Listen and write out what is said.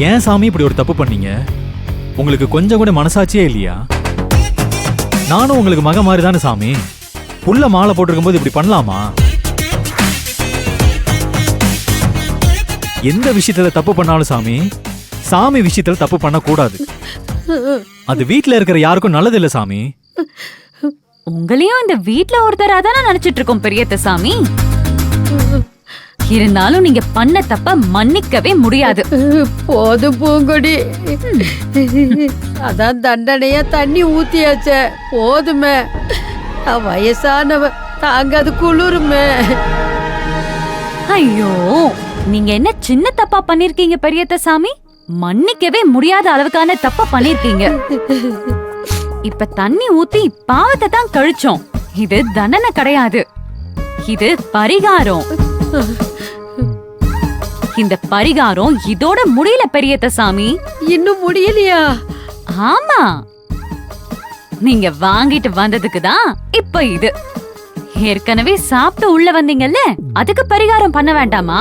ஏன் சாமி இப்படி ஒரு தப்பு பண்ணீங்க? உங்களுக்கு கொஞ்சம் கூட மனசாட்சியே இல்லையா? நானும் உங்களுக்கு மக மாதிரி தானே சாமி. புள்ள மாலை போட்டிருக்கும் போது இப்படி பண்ணலாமா? எந்த விஷயத்துல தப்பு பண்ணாலும் சாமி, சாமி விஷயத்துல தப்பு பண்ண கூடாது. அது வீட்ல இருக்கிற யாருக்கும் நல்லது இல்ல சாமி. உங்களையும் இந்த வீட்ல ஒருத்தரா தானே நினைச்சிட்டு இருக்கோம் பெரியத்த சாமி. இருந்தாலும் நீங்க பண்ண தப்ப மன்னிக்கவே முடியாது. போதும் பூங்கொடி, அதான் தண்டனையா தண்ணி ஊத்தியாச்ச, போதுமே. வயசானவ தாங்காது, குளிருமே. ஐயோ, நீங்க என்ன சின்ன தப்பா பண்ணிருக்கீங்க பெரியத்த சாமி? மன்னிக்கவே முடியாத அளவுக்கான தப்ப பண்ணிருக்கீங்க. இப்ப தண்ணி ஊத்தி பாவத்தை தான் கழிச்சோம். இது தண்டனை கிடையாது, இது பரிகாரம். இந்த பரிகாரம் இதோட முடியல பெரியத்த சாமி. இன்னும் முடியலையா? ஆமா, நீங்க வாங்கிட்டு வந்ததுக்கு தான் இப்ப இது. ஏற்கனவே சாப்பிட்டு உள்ள வந்தீங்கல்ல, அதுக்கு பரிகாரம் பண்ண வேண்டாமா?